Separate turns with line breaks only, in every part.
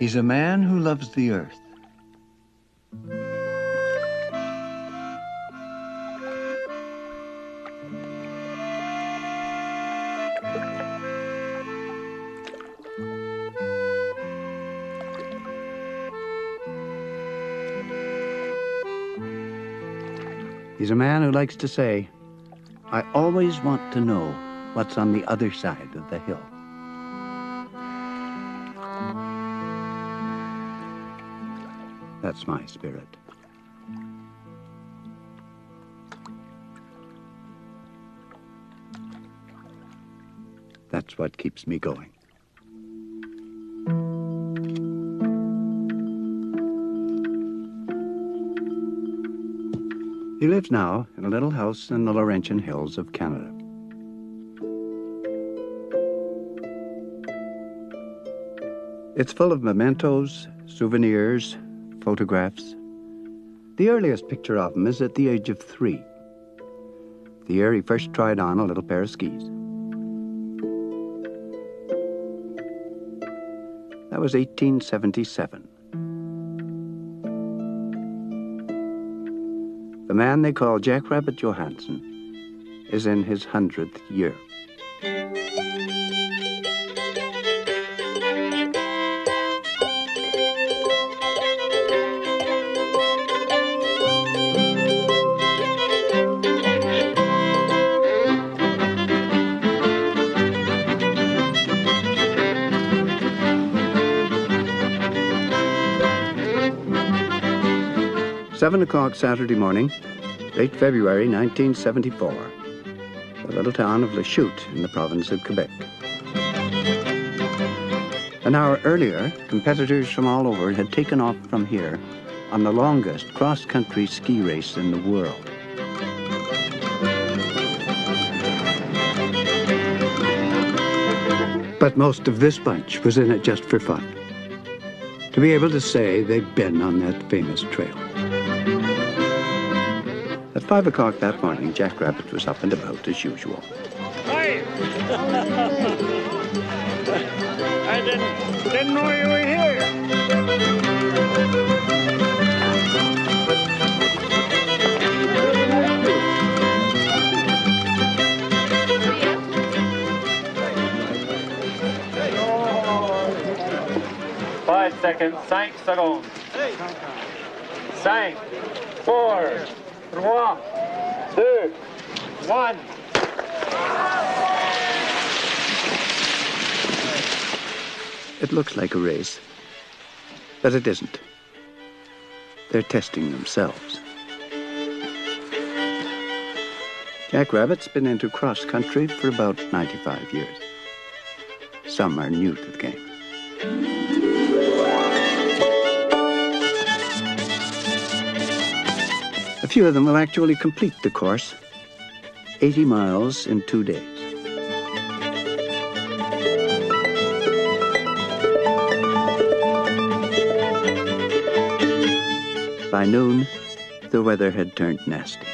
He's a man who loves the earth. He's a man who likes to say, I always want to know what's on the other side of the hill. That's my spirit. That's what keeps me going. He lives now in a little house in the Laurentian Hills of Canada. It's full of mementos, souvenirs, photographs. The earliest picture of him is at the age of 3, the year he first tried on a little pair of skis. That was 1877. The man they call Jack Rabbit Johannsen is in his 100th year. Seven o'clock Saturday morning, late February 1974, the little town of Lachute in the province of Quebec. An hour earlier, competitors from all over had taken off from here on the longest cross-country ski race in the world. But most of this bunch was in it just for fun, to be able to say they'd been on that famous trail. At 5 o'clock that morning, Jack Rabbit was up and about as usual.
Hi! I didn't know you were here. Five seconds, 5 seconds. 5, 4, 3, 2, 1.
It looks like a race, but it isn't. They're testing themselves. Jack Rabbit's been into cross-country for about 95 years. Some are new to the game. A few of them will actually complete the course, 80 miles in 2 days. By noon, the weather had turned nasty.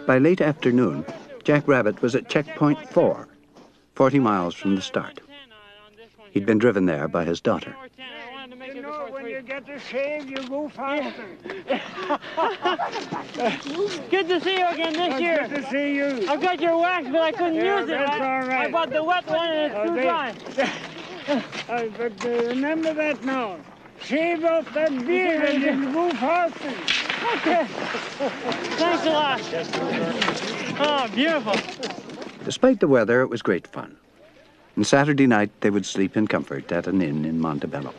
By late afternoon, Jack Rabbit was at checkpoint 4, 40 miles from the start. He'd been driven there by his daughter.
You know, when you get the shave, you go faster.
Good to see you again this year.
Good to see you.
I got your wax, but I couldn't use it.
That's all right.
I bought the wet one and it's too dry.
But remember that now. Shave off that beard and then go faster.
Okay. Thanks a lot. Oh, beautiful.
Despite the weather, it was great fun. And Saturday night, they would sleep in comfort at an inn in Montebello.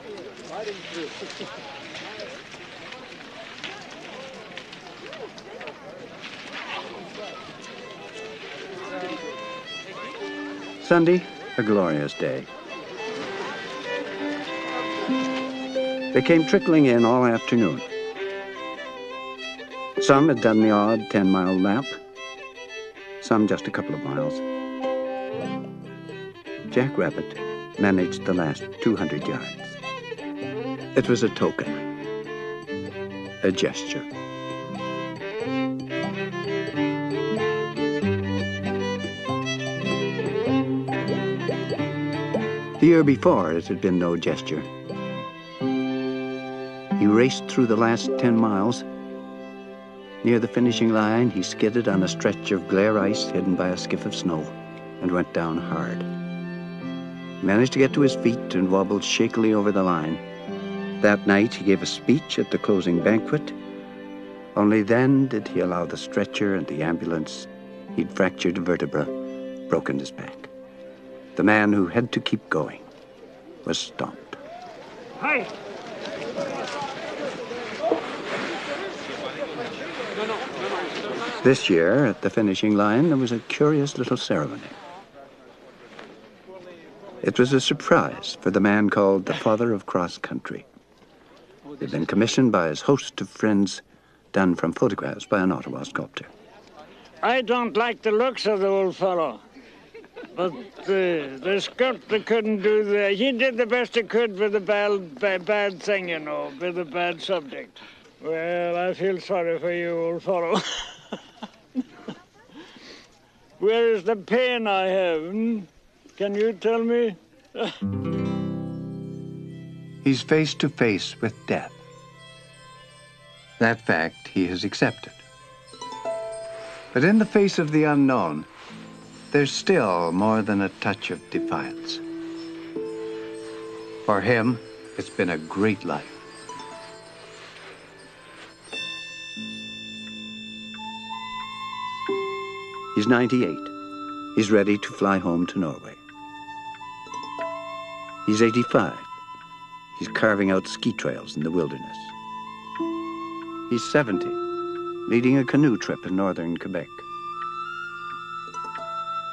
Sunday, A glorious day. They came trickling in all afternoon. Some had done the odd 10-mile lap, some just a couple of miles. Jack Rabbit managed the last 200 yards. It was a token, a gesture. The year before, it had been no gesture. He raced through the last 10 miles. Near the finishing line, he skidded on a stretch of glare ice hidden by a skiff of snow and went down hard. He managed to get to his feet and wobbled shakily over the line. That night, he gave a speech at the closing banquet. Only then did he allow the stretcher and the ambulance. He'd fractured a vertebra, broken his back. The man who had to keep going was stomped.
Hi.
This year, at the finishing line, there was a curious little ceremony. It was a surprise for the man called the Father of Cross Country. He'd been commissioned by his host of friends, done from photographs by an Ottawa sculptor.
I don't like the looks of the old fellow, but the sculptor couldn't do that. He did the best he could with a bad thing, you know, with a bad subject. Well, I feel sorry for you, old fellow. Where is the pain I have? Can you tell me?
He's face to face with death. That fact he has accepted. But in the face of the unknown, there's still more than a touch of defiance. For him, it's been a great life. He's 98. He's ready to fly home to Norway. He's 85. He's carving out ski trails in the wilderness. He's 70, leading a canoe trip in northern Quebec.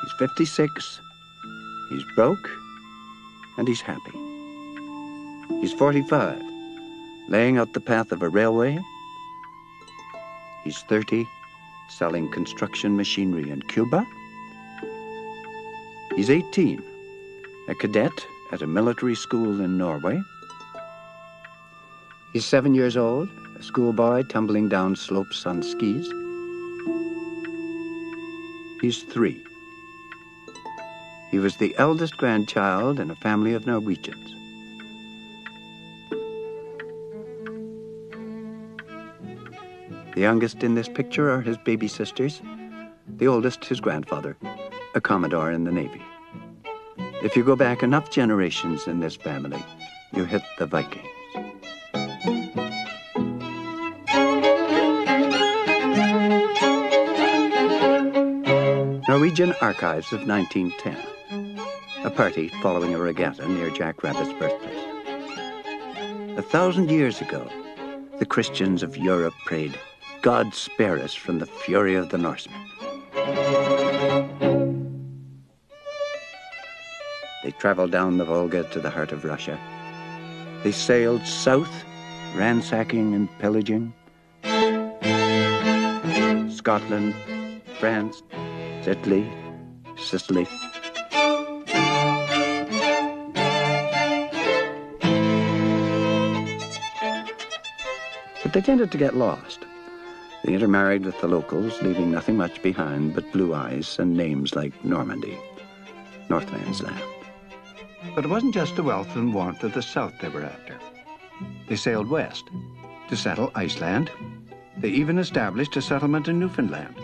He's 56. He's broke, and he's happy. He's 45, laying out the path of a railway. He's 30, selling construction machinery in Cuba. He's 18, a cadet at a military school in Norway. He's 7 years old, a schoolboy tumbling down slopes on skis. He's 3. He was the eldest grandchild in a family of Norwegians. The youngest in this picture are his baby sisters. The oldest, his grandfather, a commodore in the Navy. If you go back enough generations in this family, you hit the Vikings. Norwegian Archives of 1910. A party following a regatta near Jack Rabbit's birthplace. 1,000 years ago, the Christians of Europe prayed, "God spare us from the fury of the Norsemen." They traveled down the Volga to the heart of Russia. They sailed south, ransacking and pillaging. Scotland, France, Italy, Sicily. But they tended to get lost. They intermarried with the locals, leaving nothing much behind but blue eyes and names like Normandy, Northman's land. But it wasn't just the wealth and warmth of the south they were after. They sailed west to settle Iceland. They even established a settlement in Newfoundland,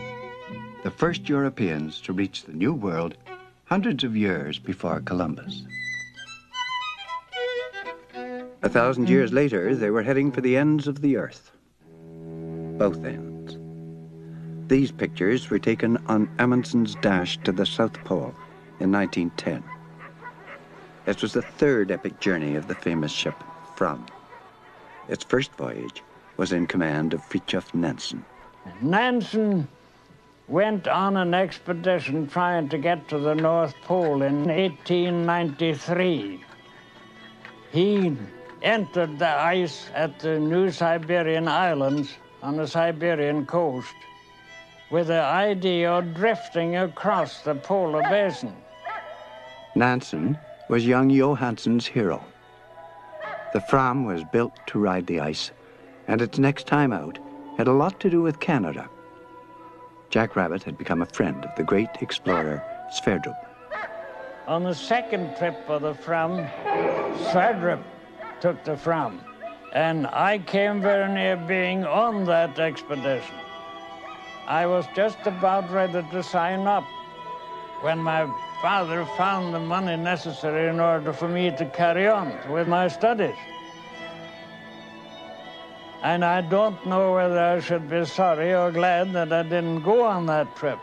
the first Europeans to reach the New World hundreds of years before Columbus. 1,000 years later, they were heading for the ends of the earth. Both ends. These pictures were taken on Amundsen's dash to the South Pole in 1910. It was the third epic journey of the famous ship Fram. Its first voyage was in command of Fridtjof Nansen.
Nansen went on an expedition trying to get to the North Pole in 1893. He entered the ice at the New Siberian Islands on the Siberian coast with the idea of drifting across the polar basin.
Nansen was young Johannsen's hero. The Fram was built to ride the ice, and its next time out had a lot to do with Canada. Jack Rabbit had become a friend of the great explorer Sverdrup.
On the second trip of the Fram, Sverdrup took the Fram, and I came very near being on that expedition. I was just about ready to sign up when my father found the money necessary in order for me to carry on with my studies. And I don't know whether I should be sorry or glad that I didn't go on that trip.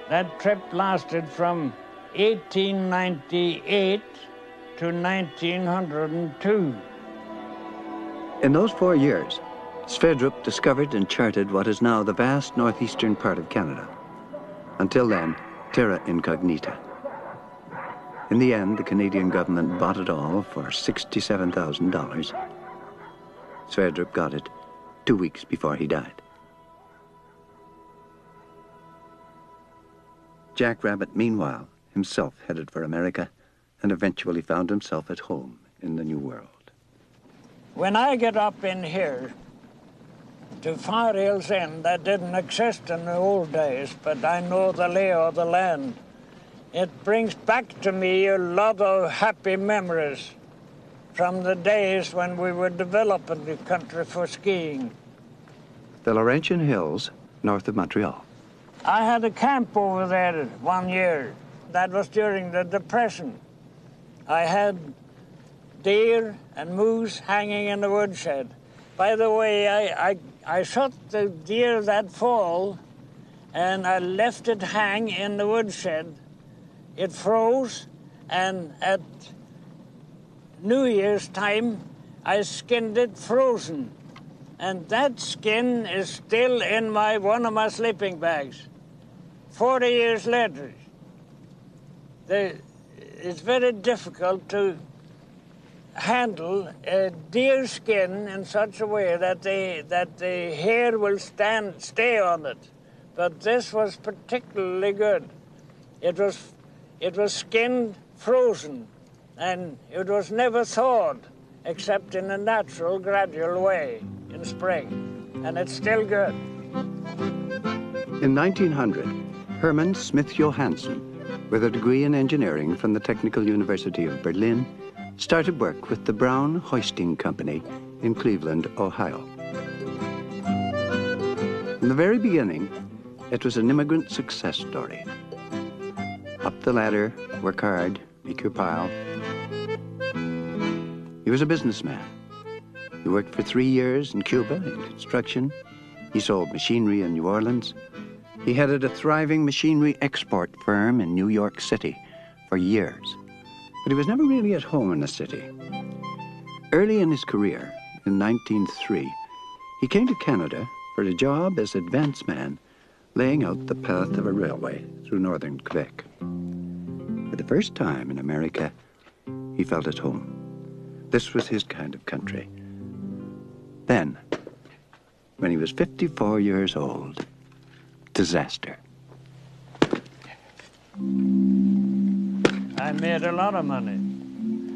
That trip lasted from 1898 to 1902.
In those 4 years, Sverdrup discovered and charted what is now the vast northeastern part of Canada. Until then, terra incognita. In the end, the Canadian government bought it all for $67,000. Sverdrup got it 2 weeks before he died. Jack Rabbit, meanwhile, himself headed for America and eventually found himself at home in the New World.
When I get up in here to Far Hills End, that didn't exist in the old days, but I know the lay of the land. It brings back to me a lot of happy memories from the days when we were developing the country for skiing.
The Laurentian Hills, north of Montreal.
I had a camp over there 1 year. That was during the Depression. I had deer and moose hanging in the woodshed. By the way, I shot the deer that fall, and I left it hang in the woodshed. It froze, and at New Year's time, I skinned it frozen. And that skin is still in one of my sleeping bags. 40 years later. It's very difficult to handle a deer skin in such a way that the hair will stay on it. But this was particularly good. It was skinned frozen, and it was never thawed except in a natural, gradual way in spring, and it's still good.
In 1900, Herman Smith Johannsen, with a degree in engineering from the Technical University of Berlin, started work with the Brown Hoisting Company in Cleveland, Ohio. In the very beginning, it was an immigrant success story. Up the ladder, work hard, make your pile. He was a businessman. He worked for 3 years in Cuba in construction. He sold machinery in New Orleans. He headed a thriving machinery export firm in New York City for years. But he was never really at home in the city. Early in his career, in 1903, he came to Canada for a job as advance man, laying out the path of a railway through northern Quebec. For the first time in America, he felt at home. This was his kind of country. Then, when he was 54 years old, disaster.
I made a lot of money.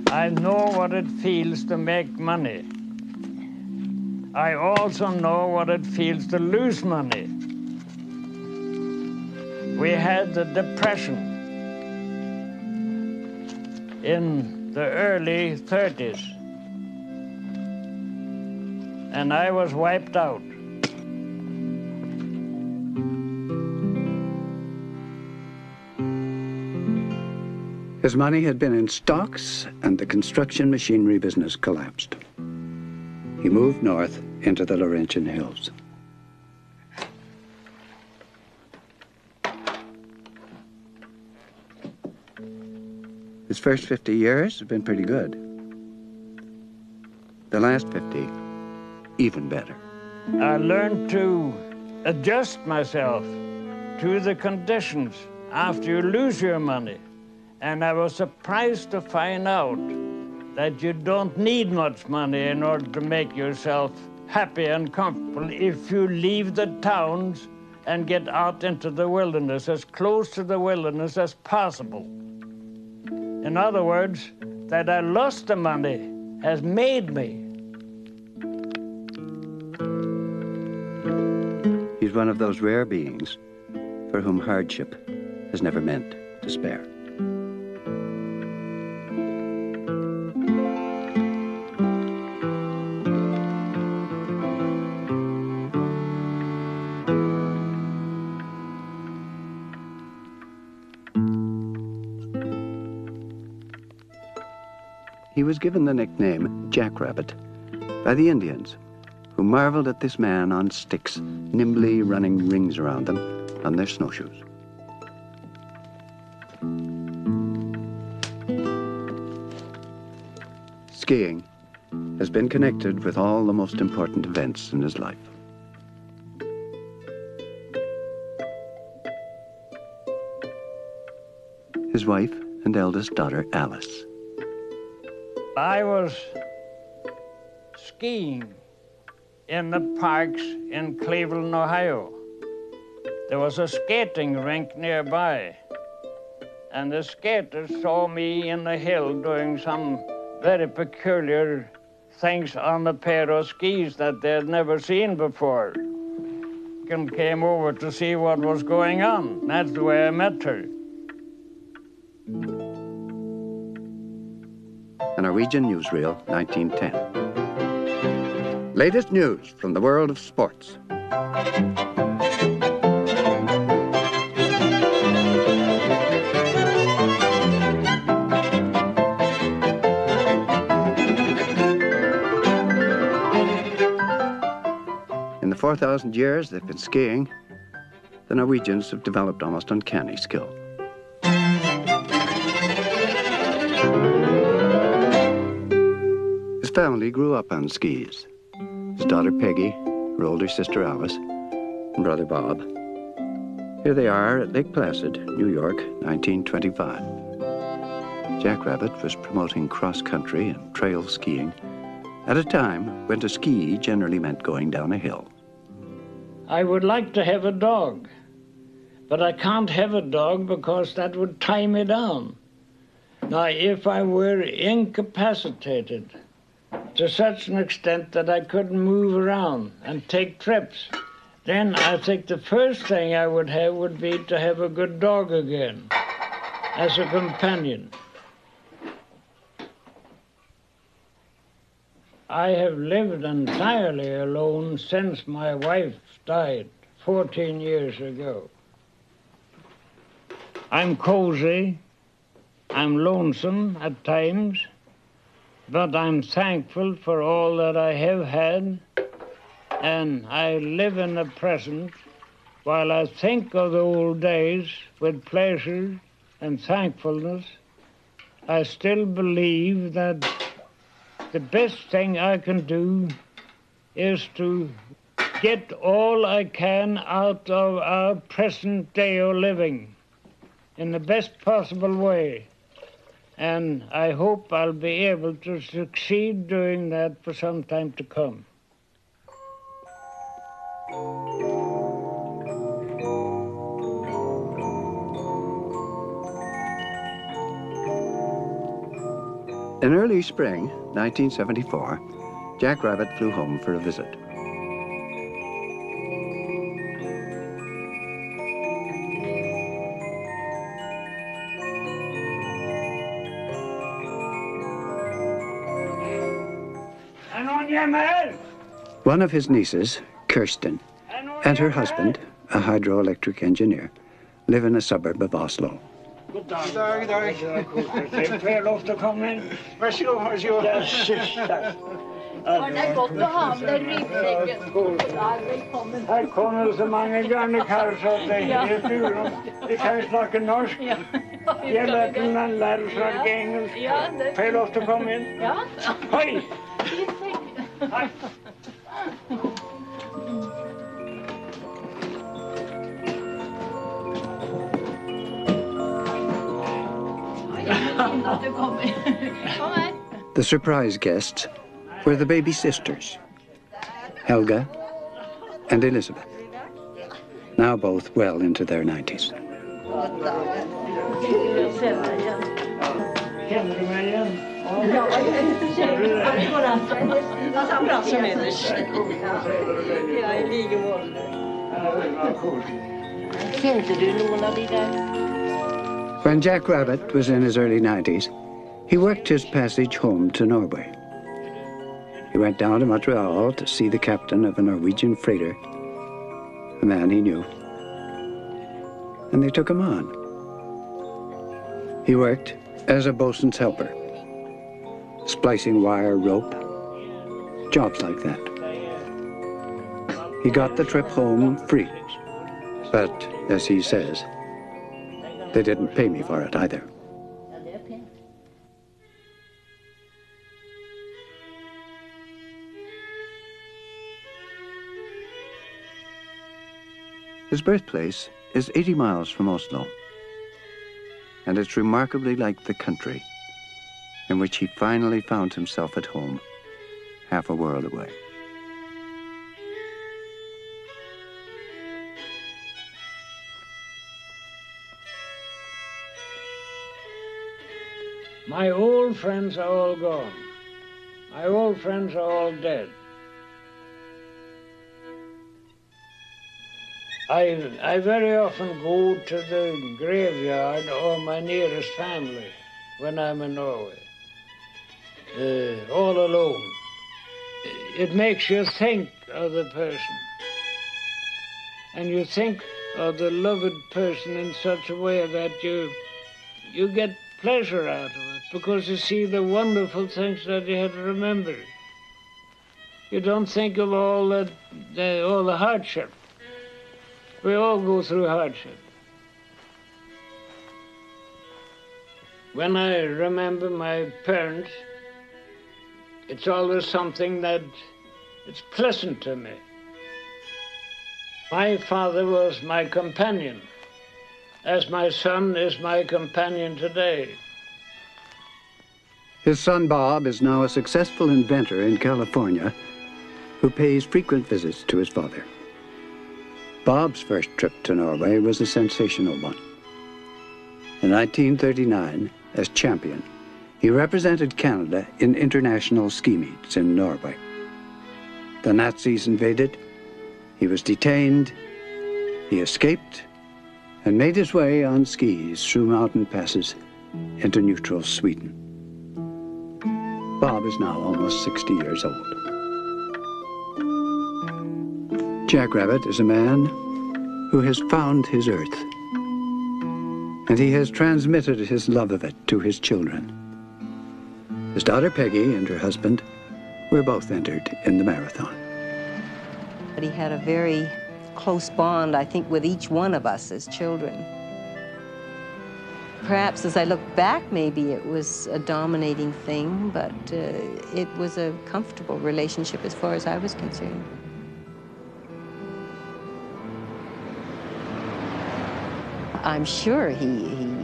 I know what it feels to make money. I also know what it feels to lose money. We had the Depression in the early 30s, and I was wiped out.
His money had been in stocks, and the construction machinery business collapsed. He moved north into the Laurentian Hills. His first 50 years have been pretty good. The last 50, even better.
I learned to adjust myself to the conditions after you lose your money. And I was surprised to find out that you don't need much money in order to make yourself happy and comfortable if you leave the towns and get out into the wilderness, as close to the wilderness as possible. In other words, that I lost the money has made me.
He's one of those rare beings for whom hardship has never meant despair. He was given the nickname Jackrabbit by the Indians, who marveled at this man on sticks, nimbly running rings around them on their snowshoes. Skiing has been connected with all the most important events in his life. His wife and eldest daughter, Alice.
I was skiing in the parks in Cleveland, Ohio. There was a skating rink nearby, and the skaters saw me in the hill doing some very peculiar things on a pair of skis that they had never seen before, and came over to see what was going on. That's the way I met her.
A Norwegian newsreel, 1910. Latest news from the world of sports. In the 4,000 years they've been skiing, the Norwegians have developed almost uncanny skill. His family grew up on skis. His daughter Peggy, her older sister Alice, and brother Bob. Here they are at Lake Placid, New York, 1925. Jackrabbit was promoting cross-country and trail skiing at a time when to ski generally meant going down a hill.
I would like to have a dog, but I can't have a dog because that would tie me down. Now, if I were incapacitated to such an extent that I couldn't move around and take trips, then I think the first thing I would have would be to have a good dog again as a companion. I have lived entirely alone since my wife died 14 years ago. I'm cozy, I'm lonesome at times, but I'm thankful for all that I have had, and I live in the present while I think of the old days with pleasure and thankfulness. I still believe that the best thing I can do is to get all I can out of our present day of living in the best possible way. And I hope I'll be able to succeed doing that for some time to come.
In early spring, 1974, Jackrabbit flew home for a visit. One of his nieces, Kirsten, and her husband, a hydroelectric engineer, live in a suburb of Oslo.
God dag. God dag. Får jeg lov til å komme inn?
Vær så god, vær så god.
Det er godt å ha med den ryggsekken. Velkommen.
Her kommer så mange gærne karer, så det er fuglen. De kan jo snakke norsk. Jeg lærte den lære å snakke engelsk. Får jeg lov til å komme inn?
Ja.
Hei! Hei!
The surprise guests were the baby sisters, Helga and Elizabeth, now both well into their 90s. When Jack Rabbit was in his early 90s, he worked his passage home to Norway. He went down to Montreal to see the captain of a Norwegian freighter, a man he knew, and they took him on. He worked as a bosun's helper, splicing wire rope, jobs like that. He got the trip home free, but as he says, they didn't pay me for it either. His birthplace is 80 miles from Oslo, and it's remarkably like the country in which he finally found himself at home, half a world away.
My old friends are all gone. My old friends are all dead. I very often go to the graveyard of my nearest family when I'm in Norway, all alone. It makes you think of the person, and you think of the loved person in such a way that you get pleasure out of it, because you see the wonderful things that you had remembered. You don't think of all the hardship. We all go through hardship. When I remember my parents, it's always something that it's pleasant to me. My father was my companion, as my son is my companion today.
His son Bob is now a successful inventor in California who pays frequent visits to his father. Bob's first trip to Norway was a sensational one. In 1939, as champion, he represented Canada in international ski meets in Norway. The Nazis invaded, he was detained, he escaped, and made his way on skis through mountain passes into neutral Sweden. Bob is now almost 60 years old. Jack Rabbit is a man who has found his earth, and he has transmitted his love of it to his children. His daughter Peggy and her husband were both entered in the marathon.
But he had a very close bond, I think, with each one of us as children. Perhaps as I look back, maybe it was a dominating thing, but it was a comfortable relationship as far as I was concerned. I'm sure he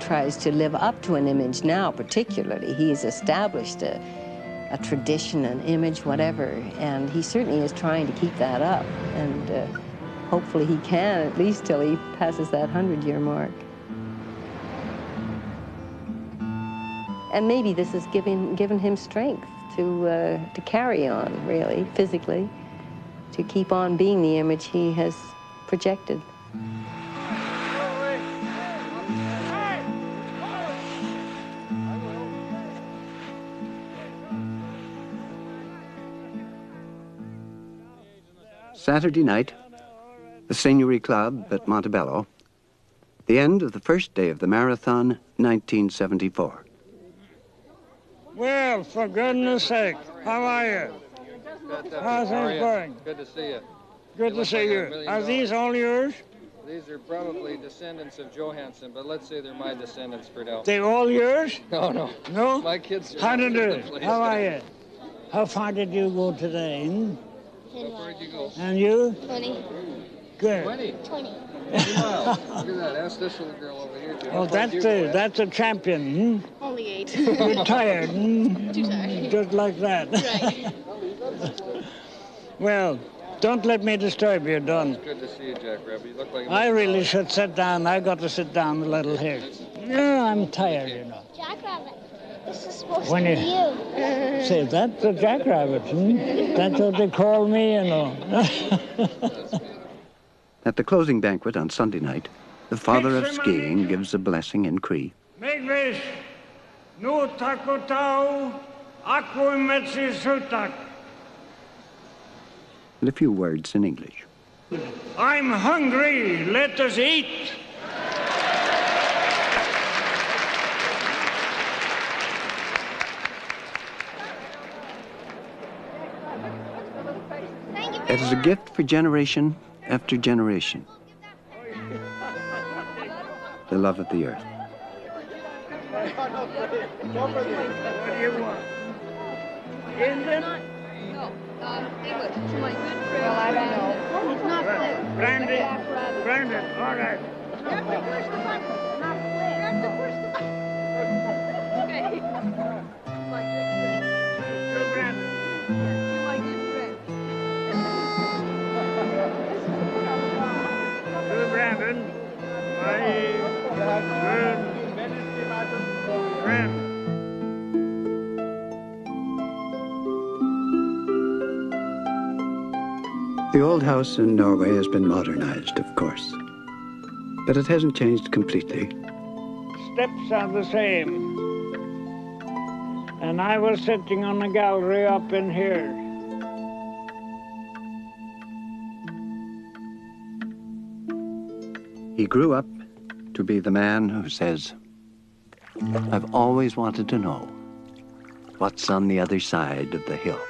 tries to live up to an image now, particularly. He's established a tradition, an image, whatever, and he certainly is trying to keep that up, and hopefully he can, at least till he passes that 100-year mark. And maybe this has given him strength to carry on, really, physically, to keep on being the image he has projected.
Saturday night, the Seigneury Club at Montebello, the end of the first day of the marathon, 1974.
Well, for goodness sake, how are you? How's things going?
Good to see you.
Good to see you. Are these all yours?
These are probably descendants of Johannsen, but let's say they're my descendants for now.
They all yours?
No, no.
No?
My kids are...
How to do? How are you? How far did you go today?
10 miles. How far did you go?
And you?
20.
Good.
20?
20.
Wow, look at that. Ask this little girl over here, Jim.
Oh, that's a champion.
Only 8.
Retired.
Too tired.
Just like that.
Right.
Well, don't let me disturb you, Don.
It's good to see you, Jack Rabbit. You look like
I really should sit down. I got to sit down a little here. No, I'm tired, you know.
Jack Rabbit, this is supposed
When
to
you-
be you.
Say, that's a jackrabbit. That's what they call me, you know.
At the closing banquet on Sunday night, the father of skiing gives a blessing in Cree.
Megvis, no takotau, aku metsi sutak.
And a few words in English.
I'm hungry, let us eat.
It is a gift for generation after generation. The love of the earth.
What do you want? Indian?
No, English. To my good friend.
Well, I don't know. It's not flip.
Brandy?
Jack Rabbit.
Brandon, all right.
Not the first one. Not flip. Not the first one.
Okay. My good friend.
To Brandon.
To my good friend.
To Brandon. My good friend.
The old house in Norway has been modernized, of course, but it hasn't changed completely.
Steps are the same. And I was sitting on a gallery up in here.
He grew up to be the man who says, I've always wanted to know what's on the other side of the hill.